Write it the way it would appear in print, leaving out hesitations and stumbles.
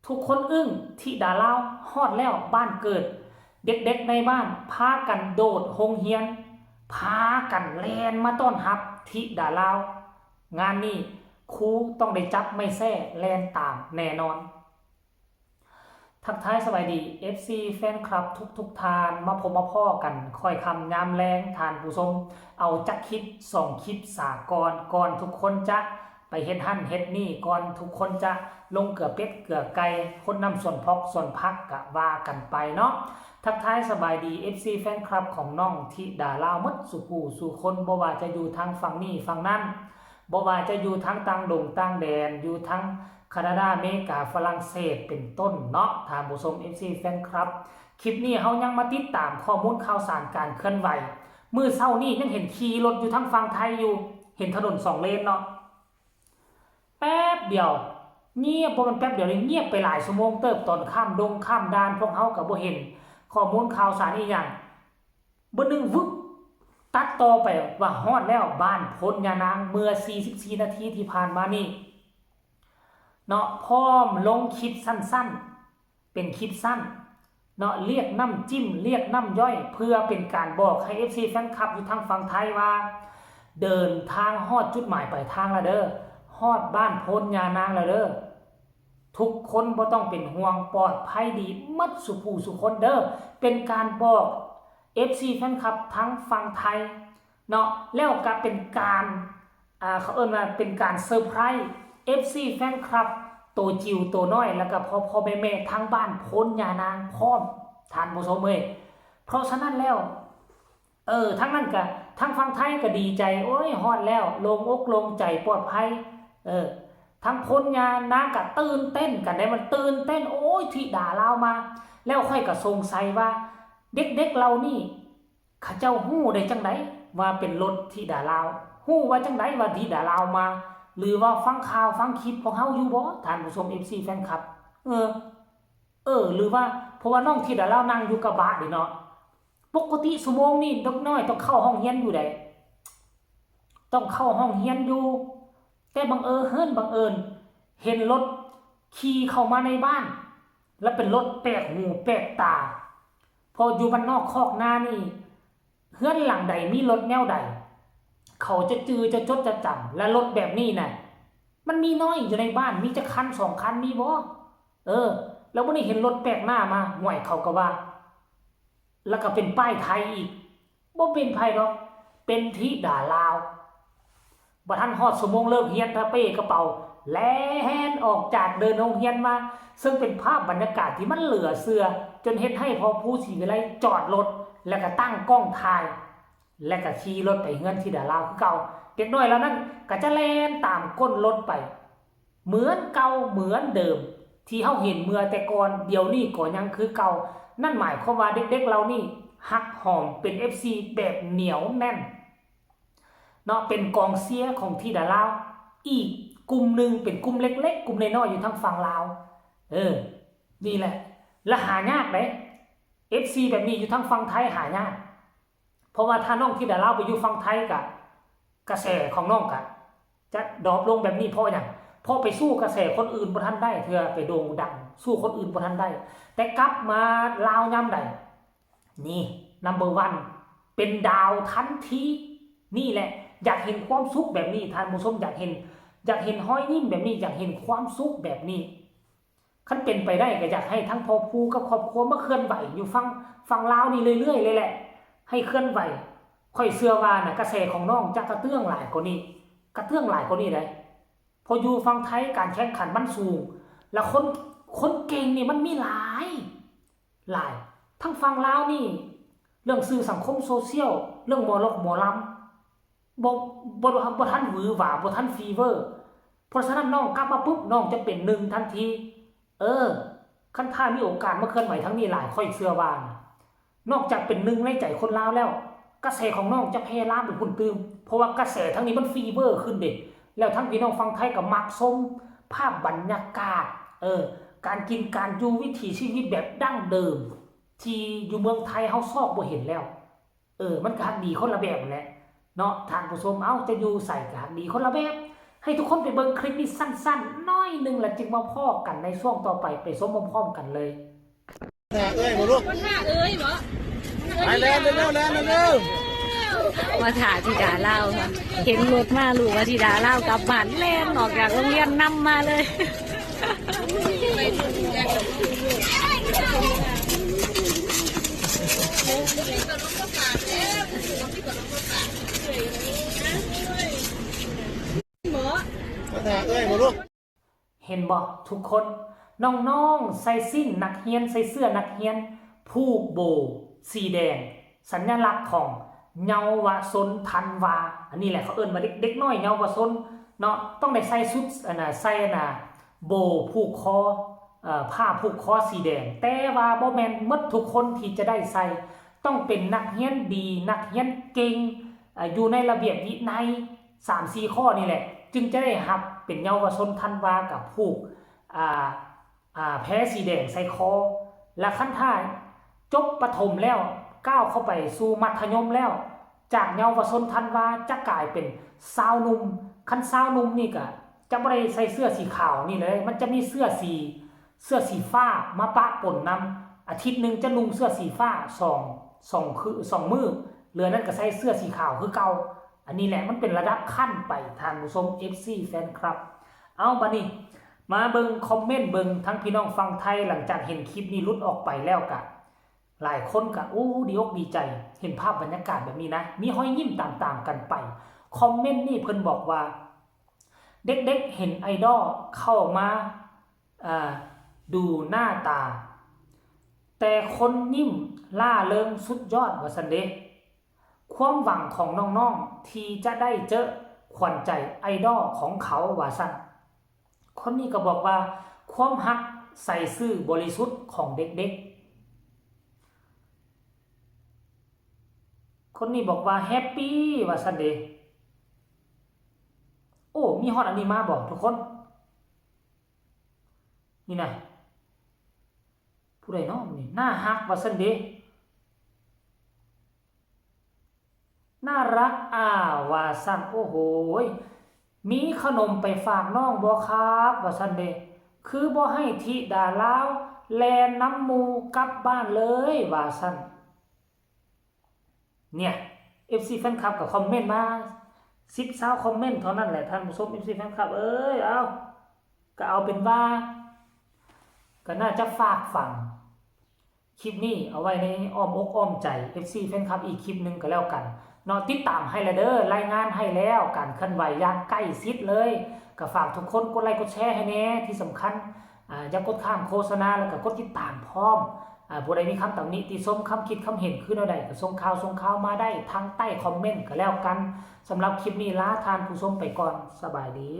ทุกคนอึ้งธิดาลาวฮอดแล้วบ้านเกิดเด็กๆในบ้านพากันโดดโรงเรียนพากันแล่นมาต้อนรับธิดาลาวงานนี้ครูต้องได้จับไม่แซ่แล่นตามแน่นอนทักทายสบายดี FC แฟนคลับทุกทานมาพบมาพ่อกันค่อยคำยามแรงทานผู้ชมเอาจักคลิป2คลิปสากก่อนทุกคนจะไปเฮ็ดหั่นเฮ็ดนี่ก่อนทุกคนจะลงเกลือเป็ดเกลือไก่คนนำส่วนพอกส่วนพักกะว่ากันไปเนาะทักทายสบายดี FC แฟนคลับของน้องธิดาลาวมดสุผู้สู่คนบ่ว่าจะอยู่ทางฝั่งนี้ฝั่งนั้นบ่ว่าจะอยู่ทางต่างดงต่างแดนอยู่ทางแคนาดาอเมริกาฝรั่งเศสเป็นต้นเนาะท่านผู้ชม FC แฟนคลับคลิปนี้เฮายังมาติดตามข้อมูลข่าวสารการเคลื่อนไหวมื้อเช้านี้ยังเห็นขี่รถอยู่ทางฝั่งไทยอยู่เห็นถนน2เลนเนาะแป๊บเดียวเงียบบ่มันแป๊บเดียวนี่เงียบไปหลายชั่วโมงเติบตอนข้ามดงข้ามด่านพวกเฮาก็บ่เห็นข้อมูลข่าวสารอีหยังบ่นึงวึบตัดต่อไปว่าฮอดแล้วบ้านพลยานางเมื่อ44นาทีที่ผ่านมานี่เนาะพร้อมลงคลิปสั้นๆเป็นคลิปสั้นเนาะเรียกน้ำจิ้มเรียกน้ำย่อยเพื่อเป็นการบอกให้ FC แฟนคลับอยู่ทางฝั่งไทยว่าเดินทางฮอดจุดหมายปลายทางแล้วเด้อฮอดบ้านพลยานางแล้วเด้อทุกคนบ่ต้องเป็นห่วงปลอดภัยดีมัดสุผู้สุคนเด้อเป็นการบอก FC แฟนคลับทั้งฝั่งไทยเนาะแล้วก็เป็นการเขาเอิ้นว่าเป็นการเซอร์ไพรส์ FC แฟนคลับโตจิ๋วโตน้อยแล้วก็พ่อแม่ทั้งบ้านพลยานางพร้อมท่านผู้ชมเอ้ยเพราะฉะนั้นแล้วทั้งนั้นก็ทั้งฝั่งไทยก็ดีใจโอ้ยฮอดแล้วโล่งอกโล่งใจปลอดภัยทั้งพลยานางก็ตื่นเต้นกันได้มันตื่นเต้นโอ้ยธิดาลาวมาแล้วค่อยก็สงสัยว่าเด็กๆเรานี่เขาเจ้าฮู้ได้จังได๋ว่าเป็นรถธิดาลาวฮู้ว่าจังได๋ว่าธิดาลาวมาหรือว่าฟังข่าวฟังคลิปของเฮาอยู่บ่ท่านผู้ชม FC แฟนคลับหรือว่าเพราะว่าน้องธิดาลาวนั่งอยู่กระบะนี่เนาะปกติชั่วโมงนี้เด็กน้อยต้องเข้าห้องเรียนอยู่ได้ต้องเข้าห้องเรียนอยู่แต่บังเอิญเห็นรถขี่เข้ามาในบ้านแล้วเป็นรถแปลกหูแปลกตาพออยู่บ้านนอกคอกนานี่เฮือนหลังใดมีรถแนวใดเขาจะจือจะจดจะจำและรถแบบนี้น่ะมันมีน้อยอยู่ในบ้านมีจะคัน2คันมีบ่แล้ววันนี้เห็นรถแปลกหน้ามาห่วยเขาก็ว่าแล้วก็เป็นป้ายไทยอีกบ่เป็นไผหรอกเป็นธิดาลาวบ่ทันฮอดชั่วโมงเลิกเรียนถ้าเป้กระเป๋าแล่นออกจากเดินโรงเรียนมาซึ่งเป็นภาพบรรยากาศที่มันเหลือเชื่อจนเฮ็ดให้พอผู้ศรีวิไลจอดรถแล้วก็ตั้งกล้องถ่ายและก็ขี่รถไปเฮือนธิดาลาวคือเก่าเด็กน้อยแล้วนั้นก็จะแล่นตามก้นรถไปเหมือนเก่าเหมือนเดิมที่เฮาเห็นเมื่อแต่ก่อนเดี๋ยวนี้ก็ยังคือเก่านั่นหมายความว่าเด็กๆเรานี่ฮักหอมเป็น FC แบบเหนียวแน่นเนาะเป็นกองเชียร์ของธิดาลาวอีกกลุ่มนึงเป็นกลุ่มเล็กๆกลุ่มน้อยๆอยู่ทางฝั่งลาวนี่แหละและหายากเด้ FC แบบนี้อยู่ทางฝั่งไทยหายากเพราะว่าถ้าน้องธิดาลาวไปอยู่ฝั่งไทยกะกระแสของน้องกะจะดรอปลงแบบนี้เพราะหยังพอไปสู้กระแสคนอื่นบ่ทันได้เทื่อไปโด่งดังสู้คนอื่นบ่ทันได้แต่กลับมาลาวยามใดนี่ number 1เป็นดาวทันทีนี่แหละอยากเห็นความสุขแบบนี้ท่านผู้ชมอยากเห็นห้อยยิ้มแบบนี้อยากเห็นความสุขแบบนี้คันเป็นไปได้ก็อยากให้ทั้งพ่อผู้กับครอบครัวมาเคลื่อนไหวอยู่ฝั่งลาวนี่เรื่อยๆเลยแหละให้เคลื่อนไหวค่อยเชื่อว่าน่ะกระแสของน้องจะกระเตื้องหลายกว่านี้ได้พออยู่ฝั่งไทยการแข่งขันมันสูงแล้วคนเก่งนี่มันมีหลายทั้งฝั่งลาวนี่เรื่องสื่อสังคมโซเชียลเรื่องหมอลกหมอลำบ่ทันหวือหวาบ่ทันฟีเวอร์เพราะฉะนั้นน้องกลับมาปุ๊บน้องจะเป็น1ทันทีคันถ้ามีโอกาสมาเคลื่อนไหวทั้งนี้หลายค่อยเชื่อว่านอกจากเป็น1ในใจคนลาวแล้วกระแสของน้องจะแพร่ลามไปพุ่นตื่มเพราะว่ากระแสทั้งนี้มันฟีเวอร์ขึ้นเด้แล้วทั้งพี่น้องฟังไทยก็มักชมภาพบรรยากาศการกินการอยู่วิถีชีวิตแบบดั้งเดิมที่อยู่เมืองไทยเฮาซอกบ่เห็นแล้วมันก็ฮักดีคนละแบบแหละเนาะท่านผู้ชมจะอยู่ใส่ก็ฮักดีคนละแบบ ให้ทุกคนไปเบิ่งคลิปนี้สั้นๆน้อยหนึงแล้วจึงมาพ้อกันในช่วงต่อไปไปชมพร้อมๆกันเลยเอ้ยมาลูกมาถ่าเอ้ยบ่ไปแล้วเร็วแล้วเร็วมาถ่าธิดาเล่าค่ะเห็นรถมาลูกว่าธิดาเล่ากลับบ้านแล่นออกจากโรงเรียนนำมาเลยมาถ่าเอ้ยมาลูกเห็นบ่ทุกคนน้องๆใส่สิ้นนักเรียนใส่เสื้อนักเรียนผูกโบสีแดงสัญลักษณ์ของเยาวชนธันวาอันนี้แหละเขาเอิ้นว่าเด็กน้อยเยาวชนเนาะต้องได้ใส่ชุดใส่โบผูกคอผ้าผูกคอสีแดงแต่ว่าบ่แม่นหมดทุกคนที่จะได้ใส่ต้องเป็นนักเรียนดีนักเรียนเก่งอยู่ในระเบียบวินัย 3-4 ข้อนี่แหละจึงจะได้รับเป็นเยาวชนธันวากับผูกแพ้สีแดงใส่คอและขั้นท่าจบประถมแล้วก้าวเข้าไปสู่มัธยมแล้วจากเยาวชนธันวาจะกลายเป็นสาวหนุ่มขั้นสาวหนุ่มนี่ก็จะไม่ได้ใส่เสื้อสีขาวนี่เลยมันจะมีเสื้อสีฟ้ามาปะปนนำอาทิตย์นึงจะนุ่งเสื้อสีฟ้า2มื้อเหลือนั้นก็ใส่เสื้อสีขาวคือเก่าอันนี้แหละมันเป็นระดับขั้นไปทางผู้ชม FC แฟนคลับเอาบัดนี้มาเบิ่งคอมเมนต์เบิ่งทั้งพี่น้องฟังไทยหลังจากเห็นคลิปนี้หลุดออกไปแล้วกะหลายคนกะโอ้ดีอกดีใจเห็นภาพบรรยากาศแบบนี้นะมีห้อยยิ้มตามๆกันไปคอมเมนต์นี่เพิ่นบอกว่าเด็กๆเห็นไอดอลเข้ามาดูหน้าตาแต่คนยิ้มล่าเริงสุดยอดว่าซั่นเด้ความหวังของน้องๆที่จะได้เจอขวัญใจไอดอลของเขาว่าซั่นคนนี้ก็บอกว่าความฮักใส่ซื่อบริสุทธิ์ของเด็กๆคนนี้บอกว่าแฮปปี้ว่าซั่นเด้โอ้มีฮอตอันนี้มาบอกทุกคนนี่นะผู้ใดน้องนี่น่าฮักว่าซั่นเด้น่ารักว่าซั่นโอ้โหมีขนมไปฝากน้องบ่ครับว่าซั่นเด้คือบ่ให้ธิดาลาวแลนน้ำหมู่กลับบ้านเลยว่าซั่นเนี่ย FC แฟนคลับก็คอมเมนต์มา10-20คอมเมนต์เท่านั้นแหละท่านผู้ชม FC แฟนคลับเอาก็เอาเป็นว่าก็น่าจะฝากฝังคลิปนี้เอาไว้ในอ้อมอกอ้อมใจ FC แฟนคลับอีกคลิปนึงก็แล้วกันเนาะติดตามให้แล้วเด้อรายงานให้แล้วการเคลื่อนไหวอย่างใกล้ชิดเลยก็ฝากทุกคนกดไลค์กดแชร์ให้แน่ที่สำคัญอย่ากดข้ามโฆษณาแล้วก็กดติดตามพร้อมผู้ใดมีคำตำหนิติชมคำคิดคำเห็นคือแนวใดก็ส่งข่าวมาได้ทางใต้คอมเมนต์ก็แล้วกันสำหรับคลิปนี้ลาทานผู้ชมไปก่อนสบายดี